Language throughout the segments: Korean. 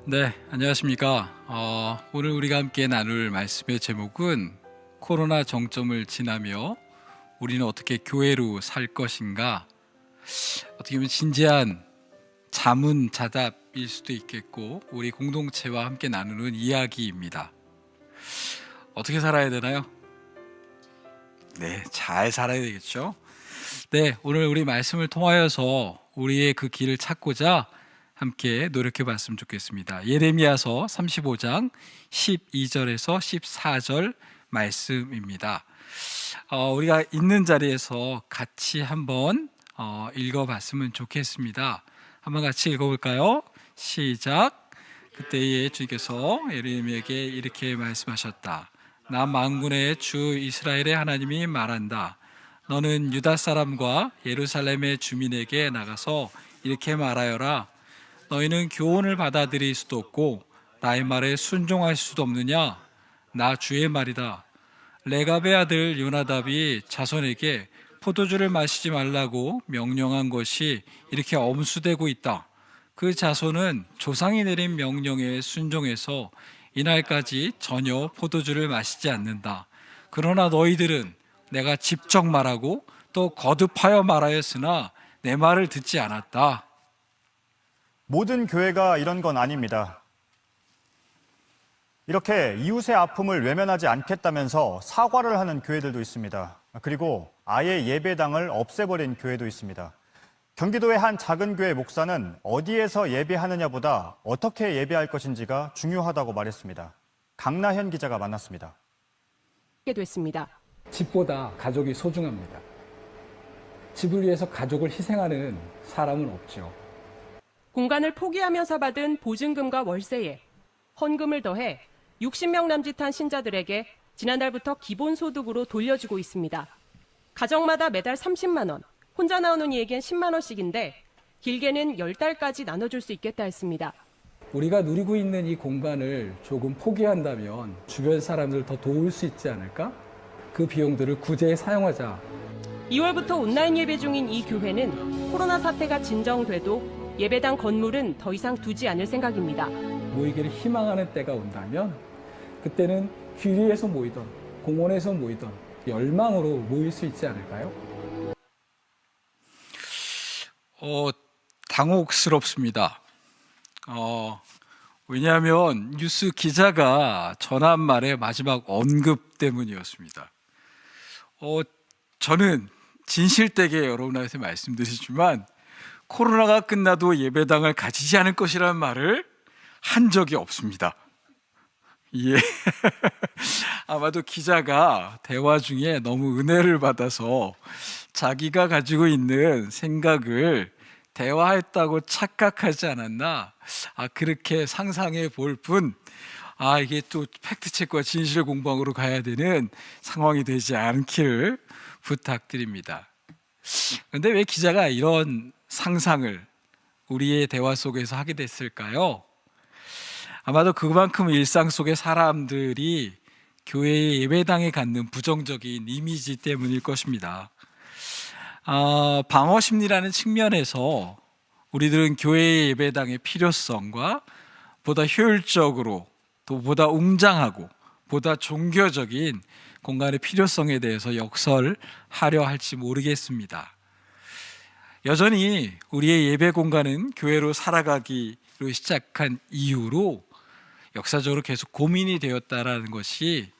네, 안녕하십니까. 오늘 우리가 함께 나눌 말씀의 제목은 코로나 정점을 지나며 우리는 어떻게 교회로 살 것인가. 어떻게 보면 진지한 자문자답일 수도 있겠고 우리 공동체와 함께 나누는 이야기입니다. 어떻게 살아야 되나요? 네, 잘 살아야 되겠죠. 네, 오늘 우리 말씀을 통하여서 우리의 그 길을 찾고자 함께 노력해 봤으면 좋겠습니다. 예레미야서 35장 12절에서 14절 말씀입니다. 우리가 있는 자리에서 같이 한번 읽어 봤으면 좋겠습니다. 한번 같이 읽어볼까요? 시작. 그때에 주께서 예레미야에게 이렇게 말씀하셨다. 나 만군의 주 이스라엘의 하나님이 말한다. 너는 유다 사람과 예루살렘의 주민에게 나가서 이렇게 말하여라. 너희는 교훈을 받아들일 수도 없고 나의 말에 순종할 수도 없느냐? 나 주의 말이다. 레갑의 아들 요나답이 자손에게 포도주를 마시지 말라고 명령한 것이 이렇게 엄수되고 있다. 그 자손은 조상이 내린 명령에 순종해서 이날까지 전혀 포도주를 마시지 않는다. 그러나 너희들은 내가 직접 말하고 또 거듭하여 말하였으나 내 말을 듣지 않았다. 모든 교회가 이런 건 아닙니다. 이렇게 이웃의 아픔을 외면하지 않겠다면서 사과를 하는 교회들도 있습니다. 그리고 아예 예배당을 없애버린 교회도 있습니다. 경기도의 한 작은 교회 목사는 어디에서 예배하느냐보다 어떻게 예배할 것인지가 중요하다고 말했습니다. 강나현 기자가 만났습니다. 됐습니다. 집보다 가족이 소중합니다. 집을 위해서 가족을 희생하는 사람은 없죠. 공간을 포기하면서 받은 보증금과 월세에 헌금을 더해 60명 남짓한 신자들에게 지난달부터 기본소득으로 돌려주고 있습니다. 가정마다 매달 30만 원, 혼자 나오는 이에겐 10만 원씩인데 길게는 10달까지 나눠줄 수 있겠다 했습니다. 우리가 누리고 있는 이 공간을 조금 포기한다면 주변 사람들을 더 도울 수 있지 않을까? 그 비용들을 구제에 사용하자. 2월부터 온라인 예배 중인 이 교회는 코로나 사태가 진정돼도 예배당 건물은 더 이상 두지 않을 생각입니다. 모이기를 희망하는 때가 온다면 그때는 길 위에서 모이던 공원에서 모이던 열망으로 모일 수 있지 않을까요? 당혹스럽습니다. 왜냐하면 뉴스 기자가 전한 말의 마지막 언급 때문이었습니다. 저는 진실되게 여러분한테 말씀드리지만 코로나가 끝나도 예배당을 가지지 않을 것이라는 말을 한 적이 없습니다. 예. 아마도 기자가 대화 중에 너무 은혜를 받아서 자기가 가지고 있는 생각을 대화했다고 착각하지 않았나? 그렇게 상상해 볼 뿐, 이게 또 팩트체크와 진실 공방으로 가야 되는 상황이 되지 않기를 부탁드립니다. 그런데 왜 기자가 이런 상상을 우리의 대화 속에서 하게 됐을까요? 아마도 그만큼 일상 속의 사람들이 교회의 예배당에 갖는 부정적인 이미지 때문일 것입니다. 방어 심리라는 측면에서 우리들은 교회의 예배당의 필요성과 보다 효율적으로 또 보다 웅장하고 보다 종교적인 공간의 필요성에 대해서 역설하려 할지 모르겠습니다. 여전히 우리의 예배 공간은 교회로 살아가기로 시작한 이유로 역사적으로 계속 고민이 되었다라는 것이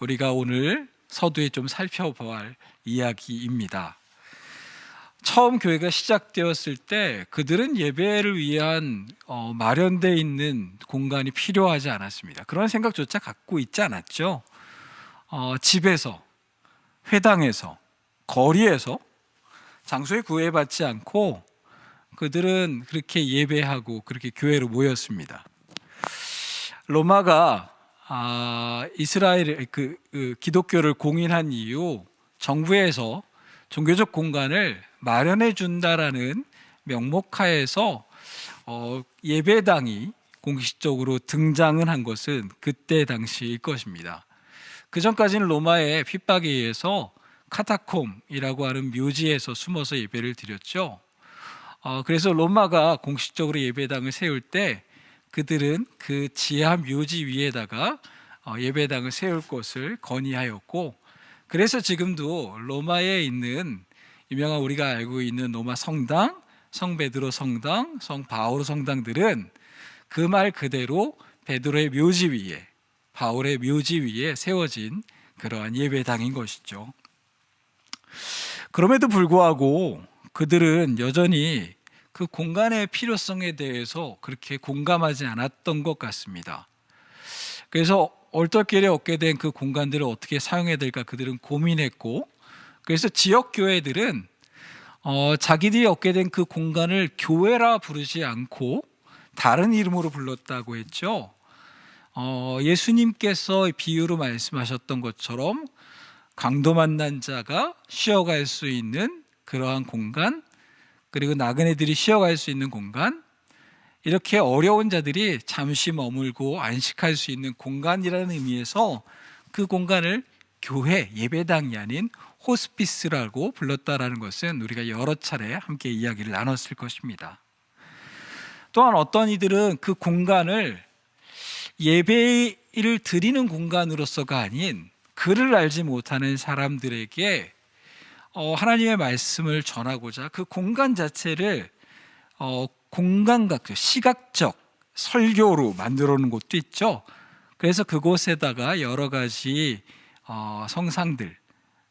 우리가 오늘 서두에 좀 살펴봐야 할 이야기입니다. 처음 교회가 시작되었을 때 그들은 예배를 위한 마련되어 있는 공간이 필요하지 않았습니다. 그런 생각조차 갖고 있지 않았죠. 집에서, 회당에서, 거리에서 장소에 구애받지 않고 그들은 그렇게 예배하고 그렇게 교회로 모였습니다. 로마가 이스라엘 기독교를 공인한 이후 정부에서 종교적 공간을 마련해 준다라는 명목하에서 예배당이 공식적으로 등장을 한 것은 그때 당시일 것입니다. 그 전까지는 로마의 핍박에 의해서 카타콤이라고 하는 묘지에서 숨어서 예배를 드렸죠. 그래서 로마가 공식적으로 예배당을 세울 때 그들은 그 지하 묘지 위에다가 예배당을 세울 것을 건의하였고, 그래서 지금도 로마에 있는 유명한 우리가 알고 있는 로마 성당, 성 베드로 성당, 성 바오로 성당들은 그 말 그대로 베드로의 묘지 위에, 바울의 묘지 위에 세워진 그러한 예배당인 것이죠. 그럼에도 불구하고 그들은 여전히 그 공간의 필요성에 대해서 그렇게 공감하지 않았던 것 같습니다. 그래서 얼떨결에 얻게 된 그 공간들을 어떻게 사용해야 될까 그들은 고민했고, 그래서 지역 교회들은 자기들이 얻게 된 그 공간을 교회라 부르지 않고 다른 이름으로 불렀다고 했죠. 예수님께서 비유로 말씀하셨던 것처럼 강도 만난 자가 쉬어갈 수 있는 그러한 공간, 그리고 나그네들이 쉬어갈 수 있는 공간, 이렇게 어려운 자들이 잠시 머물고 안식할 수 있는 공간이라는 의미에서 그 공간을 교회, 예배당이 아닌 호스피스라고 불렀다라는 것은 우리가 여러 차례 함께 이야기를 나눴을 것입니다. 또한 어떤 이들은 그 공간을 예배를 드리는 공간으로서가 아닌 그를 알지 못하는 사람들에게 하나님의 말씀을 전하고자 그 공간 자체를 공간각, 시각적 설교로 만들어 놓은 곳도 있죠. 그래서 그곳에다가 여러 가지 성상들,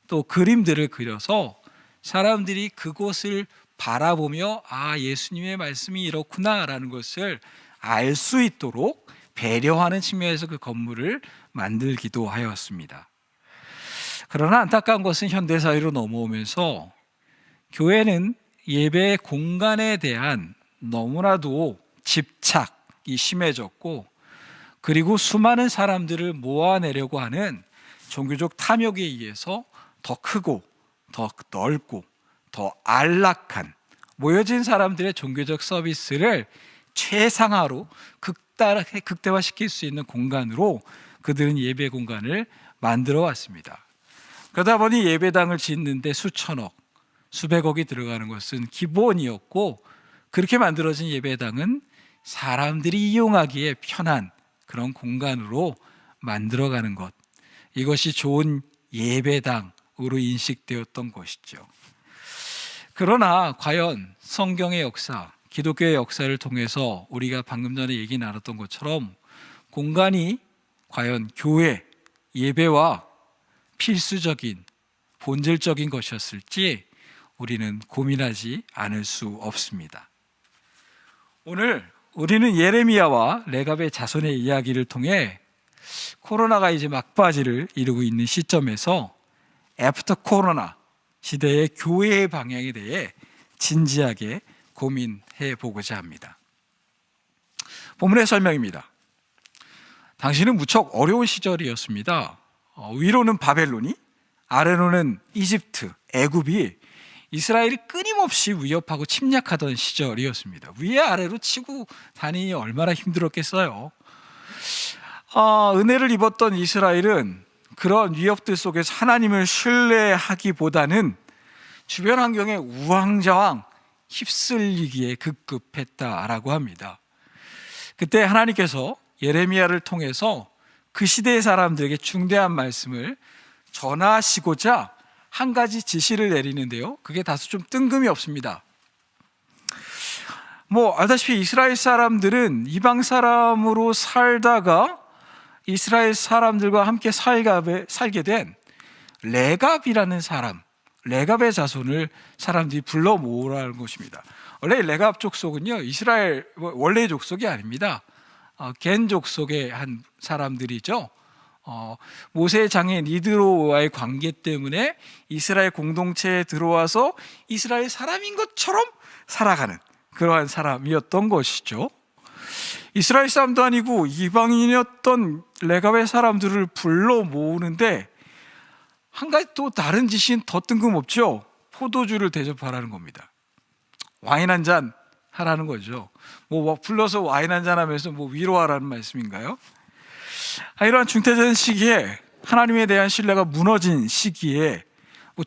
또 그림들을 그려서 사람들이 그곳을 바라보며 예수님의 말씀이 이렇구나라는 것을 알 수 있도록 배려하는 측면에서 그 건물을 만들기도 하였습니다. 그러나 안타까운 것은 현대사회로 넘어오면서 교회는 예배 공간에 대한 너무나도 집착이 심해졌고, 그리고 수많은 사람들을 모아내려고 하는 종교적 탐욕에 의해서 더 크고 더 넓고 더 안락한 모여진 사람들의 종교적 서비스를 최상화로 극대화시킬 수 있는 공간으로 그들은 예배 공간을 만들어 왔습니다. 그러다 보니 예배당을 짓는데 수천억, 수백억이 들어가는 것은 기본이었고, 그렇게 만들어진 예배당은 사람들이 이용하기에 편한 그런 공간으로 만들어가는 것, 이것이 좋은 예배당으로 인식되었던 것이죠. 그러나 과연 성경의 역사, 기독교의 역사를 통해서 우리가 방금 전에 얘기 나눴던 것처럼 공간이 과연 교회, 예배와 필수적인, 본질적인 것이었을지 우리는 고민하지 않을 수 없습니다. 오늘 우리는 예레미야와 레갑의 자손의 이야기를 통해 코로나가 이제 막바지를 이루고 있는 시점에서 애프터 코로나 시대의 교회의 방향에 대해 진지하게 고민해 보고자 합니다. 본문의 설명입니다. 당시는 무척 어려운 시절이었습니다. 위로는 바벨론이, 아래로는 이집트, 애굽이 이스라엘이 끊임없이 위협하고 침략하던 시절이었습니다. 위아래로 치고 다니니 얼마나 힘들었겠어요. 은혜를 입었던 이스라엘은 그런 위협들 속에서 하나님을 신뢰하기보다는 주변 환경에 우왕좌왕 휩쓸리기에 급급했다라고 합니다. 그때 하나님께서 예레미야를 통해서 그 시대의 사람들에게 중대한 말씀을 전하시고자 한 가지 지시를 내리는데요, 그게 다소 좀 뜬금이 없습니다. 알다시피 이스라엘 사람들은 이방 사람으로 살다가 이스라엘 사람들과 함께 살게 된 레갑이라는 사람, 레갑의 자손을 사람들이 불러 모으라는 것입니다. 원래 레갑 족속은요, 이스라엘 원래의 족속이 아닙니다. 겐 족속의 한 사람들이죠. 모세의 장인 이드로와의 관계 때문에 이스라엘 공동체에 들어와서 이스라엘 사람인 것처럼 살아가는 그러한 사람이었던 것이죠. 이스라엘 사람도 아니고 이방인이었던 레갑의 사람들을 불러 모으는데 한 가지 또 다른 지시는 더 뜬금없죠. 포도주를 대접하라는 겁니다. 와인 한 잔 하라는 거죠. 불러서 와인 한 잔 하면서 위로하라는 말씀인가요? 이러한 중태전 시기에 하나님에 대한 신뢰가 무너진 시기에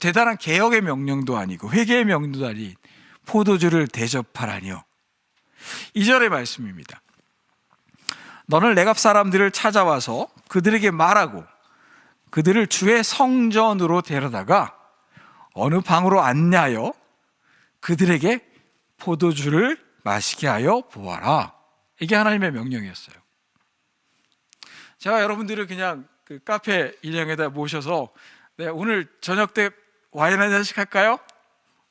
대단한 개혁의 명령도 아니고 회개의 명령도 아닌 포도주를 대접하라니요. 2절의 말씀입니다. 너는 레갑 사람들을 찾아와서 그들에게 말하고 그들을 주의 성전으로 데려다가 어느 방으로 안내하여 그들에게 포도주를 마시게 하여 보아라. 이게 하나님의 명령이었어요. 제가 여러분들을 그냥 그 카페 일행에다 모셔서 오늘 저녁 때 와인 한 잔씩 할까요?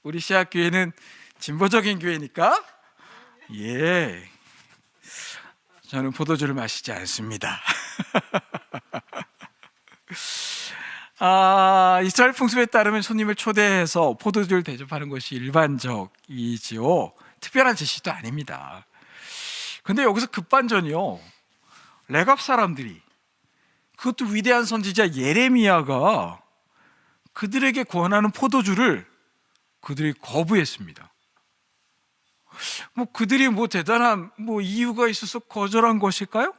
우리 씨앗교회는 진보적인 교회니까 예, 저는 포도주를 마시지 않습니다. 이스라엘 풍습에 따르면 손님을 초대해서 포도주를 대접하는 것이 일반적이지요. 특별한 제시도 아닙니다. 근데 여기서 급반전이요. 레갑 사람들이, 그것도 위대한 선지자 예레미야가 그들에게 권하는 포도주를 그들이 거부했습니다. 그들이 대단한 이유가 있어서 거절한 것일까요?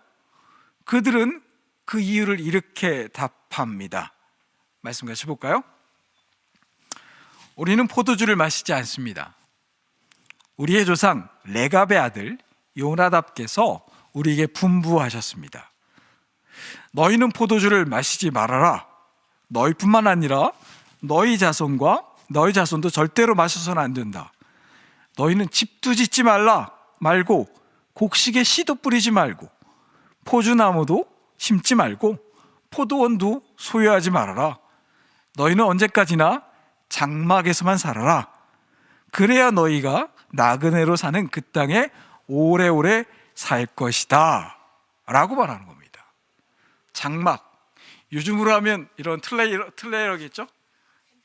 그들은 그 이유를 이렇게 답합니다. 말씀 같이 볼까요? 우리는 포도주를 마시지 않습니다. 우리의 조상 레갑의 아들 요나답께서 우리에게 분부하셨습니다. 너희는 포도주를 마시지 말아라. 너희뿐만 아니라 너희 자손과 너희 자손도 절대로 마셔서는 안 된다. 너희는 집도 짓지 말고 곡식에 씨도 뿌리지 말고 포주나무도 심지 말고 포도원도 소유하지 말아라. 너희는 언제까지나 장막에서만 살아라. 그래야 너희가 나그네로 사는 그 땅에 오래오래 살 것이다 라고 말하는 겁니다. 장막, 요즘으로 하면 이런 트레일러겠죠?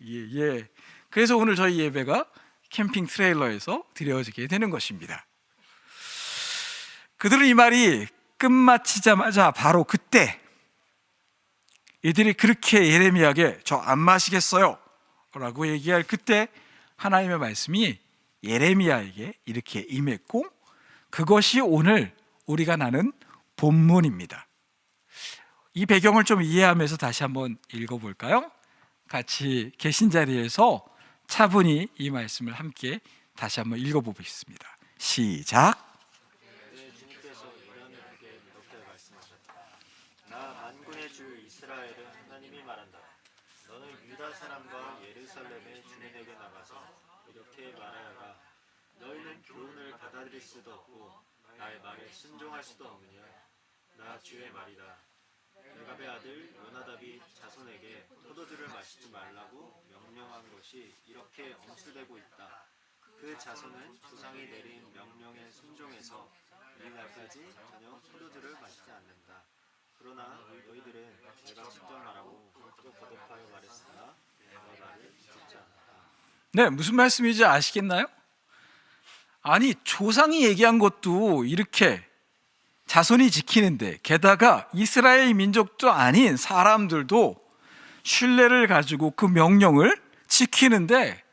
예. 그래서 오늘 저희 예배가 캠핑 트레일러에서 드려지게 되는 것입니다. 그들은 이 말이 끝마치자마자 바로 그때 이들이 그렇게 예레미야에게 저 안 마시겠어요 라고 얘기할 그때 하나님의 말씀이 예레미야에게 이렇게 임했고, 그것이 오늘 우리가 나눈 본문입니다. 이 배경을 좀 이해하면서 다시 한번 읽어볼까요? 같이 계신 자리에서 차분히 이 말씀을 함께 다시 한번 읽어보겠습니다. 시작. 나 만군의 주 이스라엘은 하나님이 말한다. 너는 유다 사람과 예루살렘의 주민에게 나가서 이렇게 말하여라. 너희는 교훈을 받아들일 수도 없고 나의 말에 순종할 수도 없느냐. 나 주의 말이다. 레갑의 아들 요나답이 자손에게 포도주를 마시지 말라고 명령한 것이 이렇게 엄수되고 있다. 그 자손은 조상이 내린 명령에 순종해서 이 날까지 전혀 포도주를 마시지 않는다. 그러나 너희들은 내가 직접 말하고 또 거듭하여 말했으나 내 말을 듣지 않았다. 네, 무슨 말씀인지 아시겠나요? 아니, 조상이 얘기한 것도 이렇게 자손이 지키는데, 게다가 이스라엘 민족도 아닌 사람들도 신뢰를 가지고 그 명령을 지키는데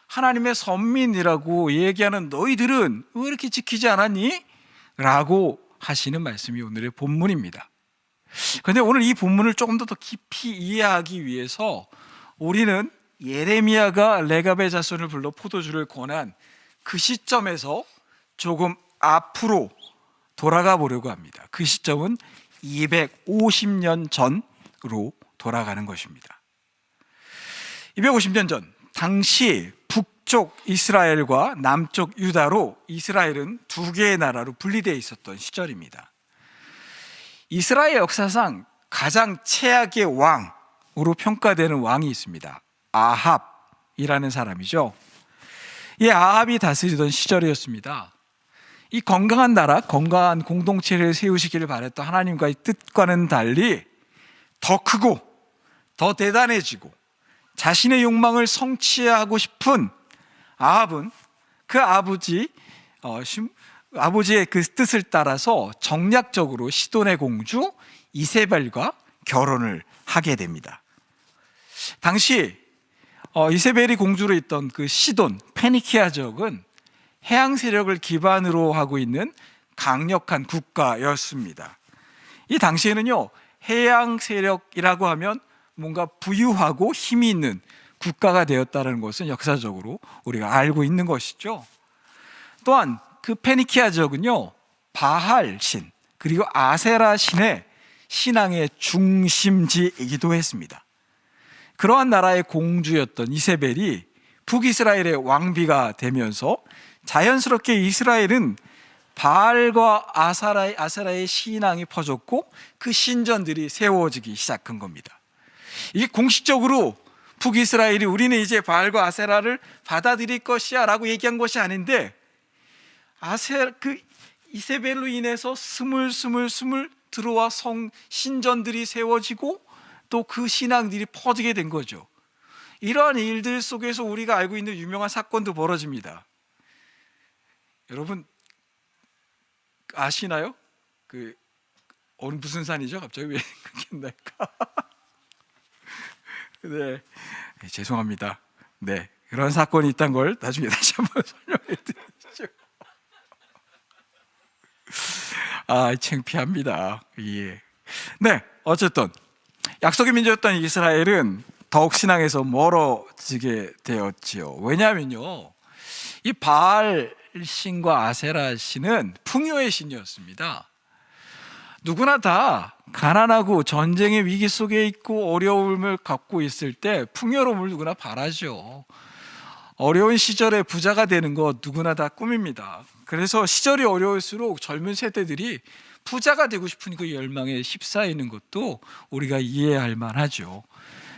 하나님의 선민이라고 얘기하는 너희들은 왜 이렇게 지키지 않았니? 라고 하시는 말씀이 오늘의 본문입니다. 그런데 오늘 이 본문을 조금 더 깊이 이해하기 위해서 우리는 예레미야가 레갑의 자손을 불러 포도주를 권한 그 시점에서 조금 앞으로 돌아가 보려고 합니다. 그 시점은 250년 전으로 돌아가는 것입니다. 250년 전, 당시 북쪽 이스라엘과 남쪽 유다로 이스라엘은 두 개의 나라로 분리되어 있었던 시절입니다. 이스라엘 역사상 가장 최악의 왕으로 평가되는 왕이 있습니다. 아합이라는 사람이죠. 이 아합이 다스리던 시절이었습니다. 이 건강한 나라, 건강한 공동체를 세우시기를 바랬던 하나님과의 뜻과는 달리 더 크고 더 대단해지고 자신의 욕망을 성취하고 싶은 아합은 그 아버지의 그 뜻을 따라서 정략적으로 시돈의 공주 이세벨과 결혼을 하게 됩니다. 당시 이세벨이 공주로 있던 그 시돈, 페니키아 지역은 해양 세력을 기반으로 하고 있는 강력한 국가였습니다. 이 당시에는요, 해양 세력이라고 하면 뭔가 부유하고 힘이 있는 국가가 되었다는 것은 역사적으로 우리가 알고 있는 것이죠. 또한 그 페니키아 지역은요, 바할 신, 그리고 아세라 신의 신앙의 중심지이기도 했습니다. 그러한 나라의 공주였던 이세벨이 북이스라엘의 왕비가 되면서 자연스럽게 이스라엘은 바알과 아세라의 신앙이 퍼졌고 그 신전들이 세워지기 시작한 겁니다. 이게 공식적으로 북이스라엘이 우리는 이제 바알과 아세라를 받아들일 것이야 라고 얘기한 것이 아닌데, 이세벨로 인해서 스물스물 들어와 신전들이 세워지고 또 그 신앙들이 퍼지게 된 거죠. 이러한 일들 속에서 우리가 알고 있는 유명한 사건도 벌어집니다. 여러분 아시나요? 어느 무슨 산이죠? 갑자기 왜 그렇게 날까? 네, 죄송합니다. 네, 그런 사건이 있다는 걸 나중에 다시 한번 설명해 드리죠. 창피합니다. 예. 네, 어쨌든 약속의 민족이었던 이스라엘은 더욱 신앙에서 멀어지게 되었지요. 왜냐하면요, 이 바알 신과 아세라 신은 풍요의 신이었습니다. 누구나 다 가난하고 전쟁의 위기 속에 있고 어려움을 갖고 있을 때 풍요로움을 누구나 바라죠. 어려운 시절에 부자가 되는 것 누구나 다 꿈입니다. 그래서 시절이 어려울수록 젊은 세대들이 부자가 되고 싶은 그 열망에 휩싸이는 것도 우리가 이해할 만하죠.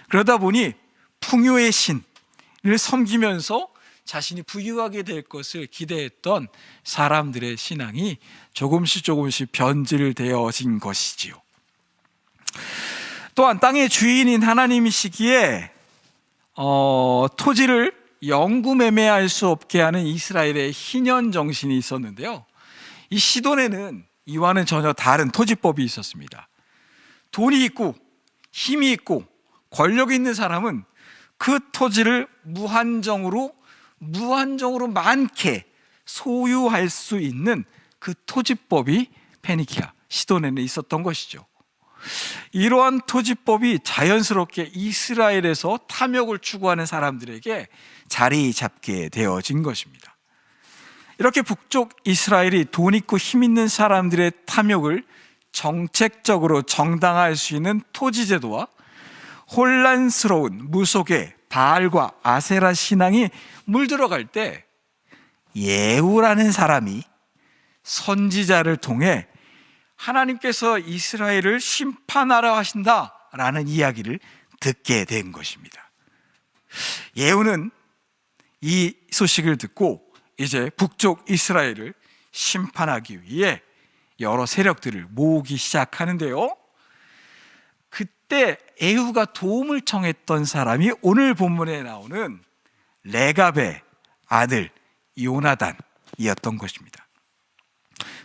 그러다 보니 풍요의 신을 섬기면서 자신이 부유하게 될 것을 기대했던 사람들의 신앙이 조금씩 변질되어진 것이지요. 또한 땅의 주인인 하나님이시기에 토지를 영구매매할 수 없게 하는 이스라엘의 희년 정신이 있었는데요, 이 시돈에는 이와는 전혀 다른 토지법이 있었습니다. 돈이 있고 힘이 있고 권력이 있는 사람은 그 토지를 무한정으로 많게 소유할 수 있는 그 토지법이 페니키아, 시돈에는 있었던 것이죠. 이러한 토지법이 자연스럽게 이스라엘에서 탐욕을 추구하는 사람들에게 자리 잡게 되어진 것입니다. 이렇게 북쪽 이스라엘이 돈 있고 힘 있는 사람들의 탐욕을 정책적으로 정당화할 수 있는 토지제도와 혼란스러운 무속의 바알과 아세라 신앙이 물들어갈 때 예후라는 사람이 선지자를 통해 하나님께서 이스라엘을 심판하러 하신다라는 이야기를 듣게 된 것입니다. 예후는 이 소식을 듣고 이제 북쪽 이스라엘을 심판하기 위해 여러 세력들을 모으기 시작하는데요, 그때 예후가 도움을 청했던 사람이 오늘 본문에 나오는 레갑의 아들 요나단이었던 것입니다.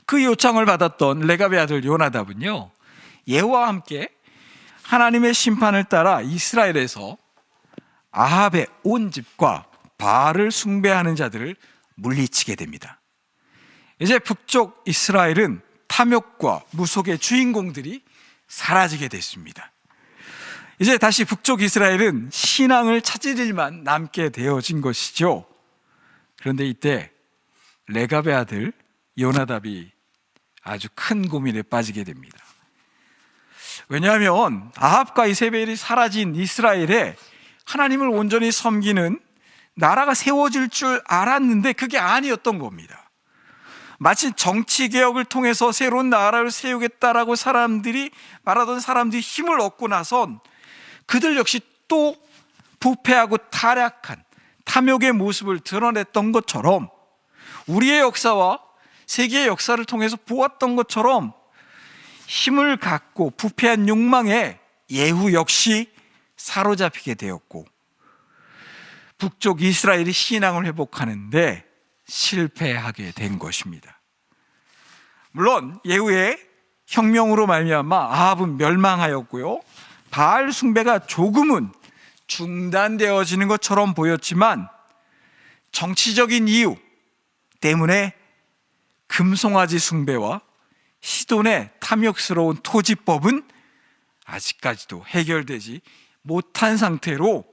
그 요청을 받았던 레갑의 아들 요나단은요, 예후와 함께 하나님의 심판을 따라 이스라엘에서 아합의 온 집과 바알을 숭배하는 자들을 물리치게 됩니다. 이제 북쪽 이스라엘은 탐욕과 무속의 주인공들이 사라지게 됐습니다. 이제 다시 북쪽 이스라엘은 신앙을 찾을 일만 남게 되어진 것이죠. 그런데 이때 레갑의 아들 요나답이 아주 큰 고민에 빠지게 됩니다. 왜냐하면 아합과 이세벨이 사라진 이스라엘에 하나님을 온전히 섬기는 나라가 세워질 줄 알았는데 그게 아니었던 겁니다. 마치 정치개혁을 통해서 새로운 나라를 세우겠다라고 말하던 사람들이 힘을 얻고 나선 그들 역시 또 부패하고 타락한 탐욕의 모습을 드러냈던 것처럼, 우리의 역사와 세계의 역사를 통해서 보았던 것처럼 힘을 갖고 부패한 욕망에 예후 역시 사로잡히게 되었고, 북쪽 이스라엘이 신앙을 회복하는데 실패하게 된 것입니다. 물론 예후의 혁명으로 말미암아 아합은 멸망하였고요, 바알 숭배가 조금은 중단되어지는 것처럼 보였지만 정치적인 이유 때문에 금송아지 숭배와 시돈의 탐욕스러운 토지법은 아직까지도 해결되지 못한 상태로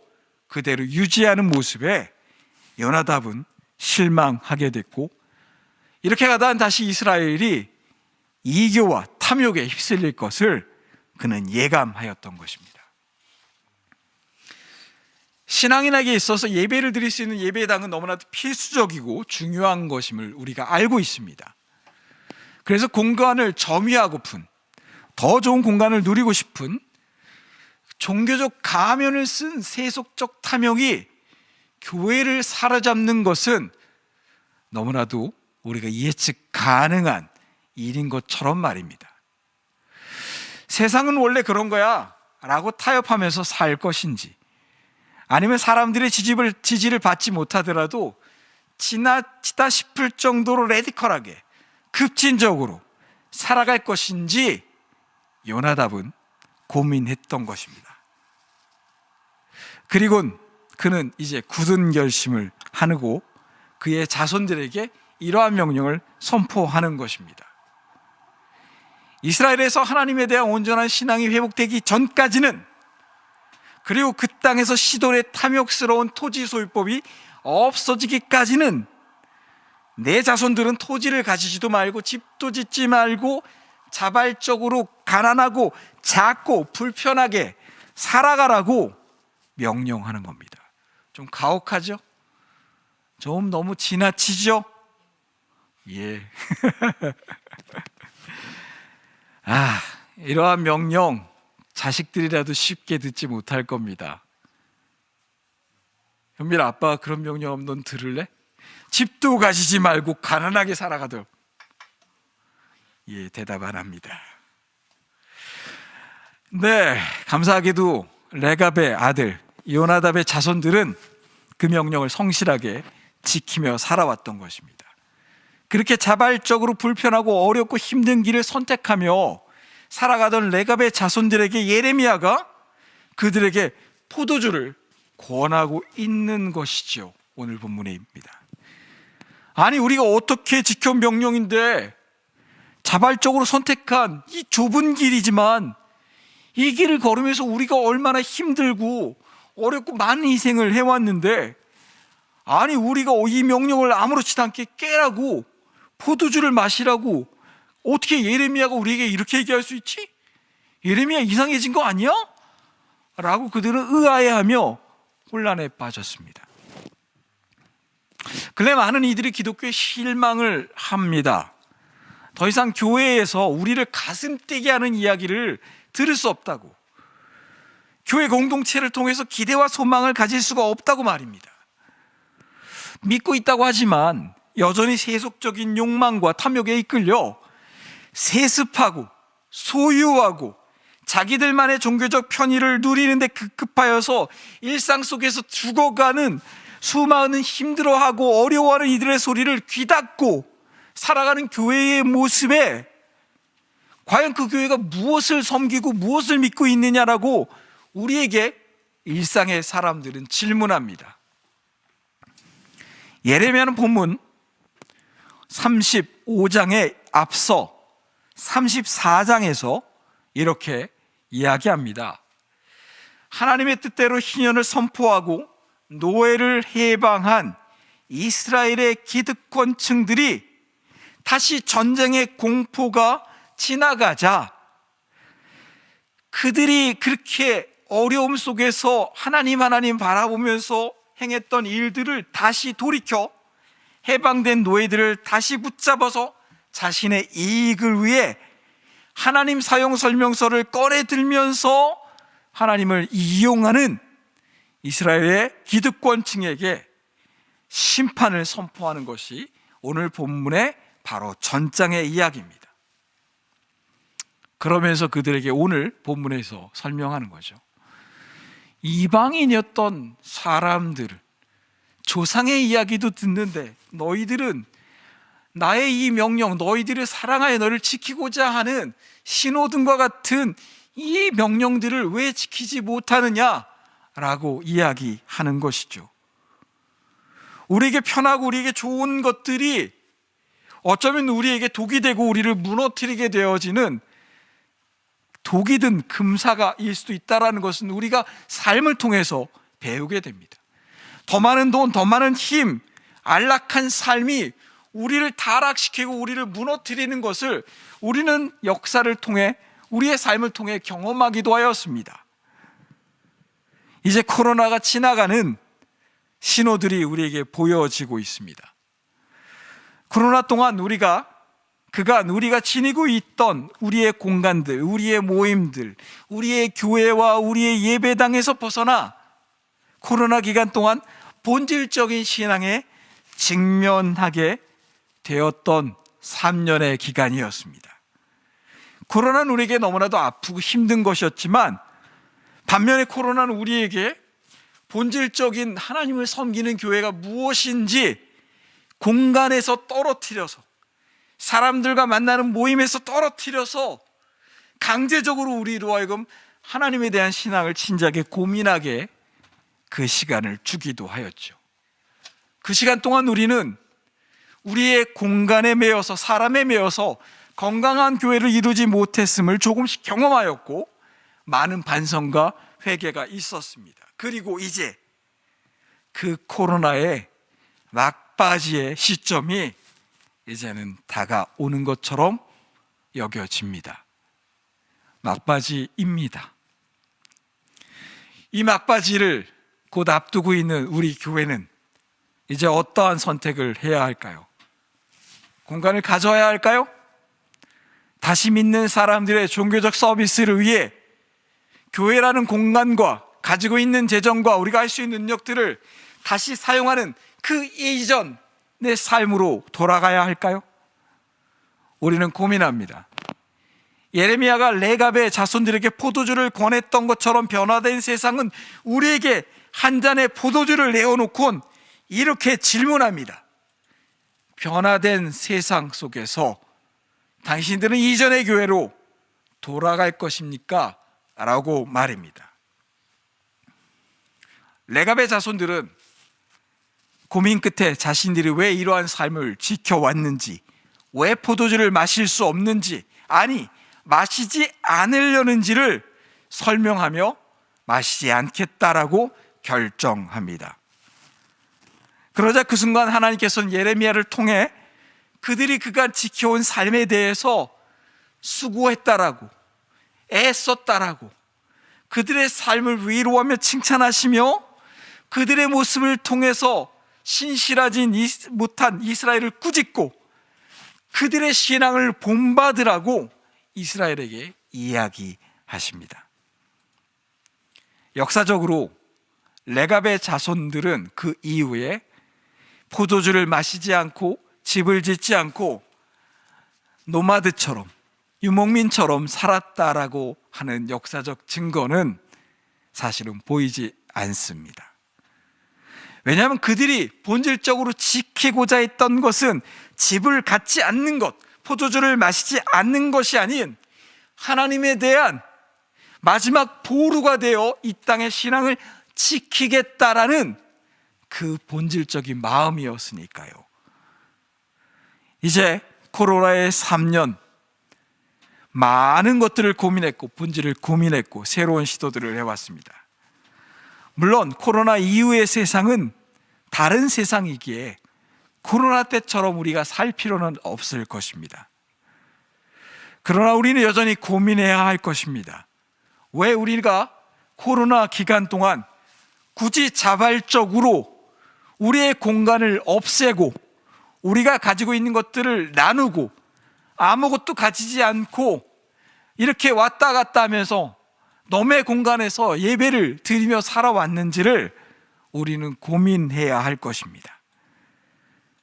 그대로 유지하는 모습에 요나답은 실망하게 됐고, 이렇게 가다 다시 이스라엘이 이교와 탐욕에 휩쓸릴 것을 그는 예감하였던 것입니다. 신앙인에게 있어서 예배를 드릴 수 있는 예배당은 너무나도 필수적이고 중요한 것임을 우리가 알고 있습니다. 그래서 공간을 점유하고픈, 더 좋은 공간을 누리고 싶은 종교적 가면을 쓴 세속적 탐욕이 교회를 사로잡는 것은 너무나도 우리가 예측 가능한 일인 것처럼 말입니다. 세상은 원래 그런 거야 라고 타협하면서 살 것인지, 아니면 사람들의 지지를 받지 못하더라도 지나치다 싶을 정도로 레디컬하게 급진적으로 살아갈 것인지 요나답은 고민했던 것입니다. 그리고 그는 이제 굳은 결심을 하고 그의 자손들에게 이러한 명령을 선포하는 것입니다. 이스라엘에서 하나님에 대한 온전한 신앙이 회복되기 전까지는, 그리고 그 땅에서 시돈의 탐욕스러운 토지 소유법이 없어지기까지는 내 자손들은 토지를 가지지도 말고 집도 짓지 말고 자발적으로 가난하고 작고 불편하게 살아가라고 명령하는 겁니다. 좀 가혹하죠? 좀 너무 지나치죠? 예. 이러한 명령 자식들이라도 쉽게 듣지 못할 겁니다. 현빈아, 아빠가 그런 명령하면 넌 들을래? 집도 가지지 말고 가난하게 살아가도록. 예, 대답 안 합니다. 네, 감사하게도 레갑의 아들 요나답의 자손들은 그 명령을 성실하게 지키며 살아왔던 것입니다. 그렇게 자발적으로 불편하고 어렵고 힘든 길을 선택하며 살아가던 레갑의 자손들에게 예레미야가 그들에게 포도주를 권하고 있는 것이죠. 오늘 본문에입니다. 아니, 우리가 어떻게 지켜온 명령인데 자발적으로 선택한 이 좁은 길이지만 이 길을 걸으면서 우리가 얼마나 힘들고 어렵고 많은 희생을 해왔는데, 아니 우리가 이 명령을 아무렇지도 않게 깨라고, 포도주를 마시라고 어떻게 예레미야가 우리에게 이렇게 얘기할 수 있지? 예레미야 이상해진 거 아니야? 라고 그들은 의아해하며 혼란에 빠졌습니다. 근래 많은 이들이 기독교에 실망을 합니다. 더 이상 교회에서 우리를 가슴 뛰게 하는 이야기를 들을 수 없다고, 교회 공동체를 통해서 기대와 소망을 가질 수가 없다고 말입니다. 믿고 있다고 하지만 여전히 세속적인 욕망과 탐욕에 이끌려 세습하고 소유하고 자기들만의 종교적 편의를 누리는 데 급급하여서 일상 속에서 죽어가는 수많은 힘들어하고 어려워하는 이들의 소리를 귀닫고 살아가는 교회의 모습에 과연 그 교회가 무엇을 섬기고 무엇을 믿고 있느냐라고 우리에게 일상의 사람들은 질문합니다. 예레미야는 본문 35장에 앞서 34장에서 이렇게 이야기합니다. 하나님의 뜻대로 희년을 선포하고 노예를 해방한 이스라엘의 기득권층들이 다시 전쟁의 공포가 지나가자 그들이 그렇게 어려움 속에서 하나님 바라보면서 행했던 일들을 다시 돌이켜 해방된 노예들을 다시 붙잡아서 자신의 이익을 위해 하나님 사용 설명서를 꺼내 들면서 하나님을 이용하는 이스라엘의 기득권층에게 심판을 선포하는 것이 오늘 본문의 바로 전장의 이야기입니다. 그러면서 그들에게 오늘 본문에서 설명하는 거죠. 이방인이었던 사람들, 조상의 이야기도 듣는데 너희들은 나의 이 명령, 너희들을 사랑하여 너를 지키고자 하는 신호등과 같은 이 명령들을 왜 지키지 못하느냐라고 이야기하는 것이죠. 우리에게 편하고 우리에게 좋은 것들이 어쩌면 우리에게 독이 되고 우리를 무너뜨리게 되어지는 독이 든 금사가일 수도 있다는 것은 우리가 삶을 통해서 배우게 됩니다. 더 많은 돈, 더 많은 힘, 안락한 삶이 우리를 타락시키고 우리를 무너뜨리는 것을 우리는 역사를 통해, 우리의 삶을 통해 경험하기도 하였습니다. 이제 코로나가 지나가는 신호들이 우리에게 보여지고 있습니다. 코로나 동안 우리가 지니고 있던 우리의 공간들, 우리의 모임들, 우리의 교회와 우리의 예배당에서 벗어나 코로나 기간 동안 본질적인 신앙에 직면하게 되었던 3년의 기간이었습니다. 코로나는 우리에게 너무나도 아프고 힘든 것이었지만, 반면에 코로나는 우리에게 본질적인 하나님을 섬기는 교회가 무엇인지 공간에서 떨어뜨려서, 사람들과 만나는 모임에서 떨어뜨려서 강제적으로 우리로 하여금 하나님에 대한 신앙을 진지하게 고민하게 그 시간을 주기도 하였죠. 그 시간 동안 우리는 우리의 공간에 매여서, 사람에 매여서 건강한 교회를 이루지 못했음을 조금씩 경험하였고, 많은 반성과 회개가 있었습니다. 그리고 이제 그 코로나의 막바지의 시점이 이제는 다가오는 것처럼 여겨집니다. 막바지입니다. 이 막바지를 곧 앞두고 있는 우리 교회는 이제 어떠한 선택을 해야 할까요? 공간을 가져야 할까요? 다시 믿는 사람들의 종교적 서비스를 위해 교회라는 공간과 가지고 있는 재정과 우리가 할 수 있는 능력들을 다시 사용하는 그 이전의 삶으로 돌아가야 할까요? 우리는 고민합니다. 예레미야가 레갑의 자손들에게 포도주를 권했던 것처럼 변화된 세상은 우리에게 한 잔의 포도주를 내어놓곤 이렇게 질문합니다. 변화된 세상 속에서 당신들은 이전의 교회로 돌아갈 것입니까? 라고 말입니다. 레갑의 자손들은 고민 끝에 자신들이 왜 이러한 삶을 지켜왔는지, 왜 포도주를 마실 수 없는지, 아니 마시지 않으려는지를 설명하며 마시지 않겠다라고 결정합니다. 그러자 그 순간 하나님께서는 예레미야를 통해 그들이 그간 지켜온 삶에 대해서 수고했다라고, 애썼다라고, 그들의 삶을 위로하며 칭찬하시며 그들의 모습을 통해서 신실하지 못한 이스라엘을 꾸짖고 그들의 신앙을 본받으라고 이스라엘에게 이야기하십니다. 역사적으로 레갑의 자손들은 그 이후에 포도주를 마시지 않고 집을 짓지 않고 노마드처럼, 유목민처럼 살았다라고 하는 역사적 증거는 사실은 보이지 않습니다. 왜냐하면 그들이 본질적으로 지키고자 했던 것은 집을 갖지 않는 것, 포도주를 마시지 않는 것이 아닌 하나님에 대한 마지막 보루가 되어 이 땅의 신앙을 지키겠다라는 그 본질적인 마음이었으니까요. 이제 코로나의 3년, 많은 것들을 고민했고 본질을 고민했고 새로운 시도들을 해왔습니다. 물론 코로나 이후의 세상은 다른 세상이기에 코로나 때처럼 우리가 살 필요는 없을 것입니다. 그러나 우리는 여전히 고민해야 할 것입니다. 왜 우리가 코로나 기간 동안 굳이 자발적으로 우리의 공간을 없애고 우리가 가지고 있는 것들을 나누고 아무것도 가지지 않고 이렇게 왔다 갔다 하면서 너의 공간에서 예배를 드리며 살아왔는지를 우리는 고민해야 할 것입니다.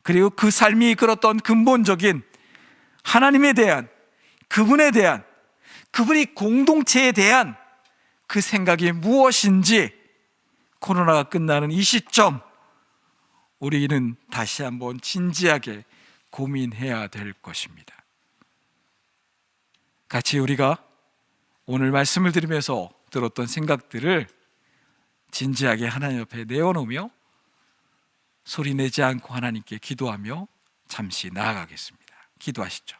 그리고 그 삶이 이끌었던 근본적인 하나님에 대한, 그분에 대한, 그분이 공동체에 대한 그 생각이 무엇인지 코로나가 끝나는 이 시점 우리는 다시 한번 진지하게 고민해야 될 것입니다. 같이 우리가 오늘 말씀을 들으면서 들었던 생각들을 진지하게 하나님 옆에 내어놓으며 소리내지 않고 하나님께 기도하며 잠시 나아가겠습니다. 기도하시죠.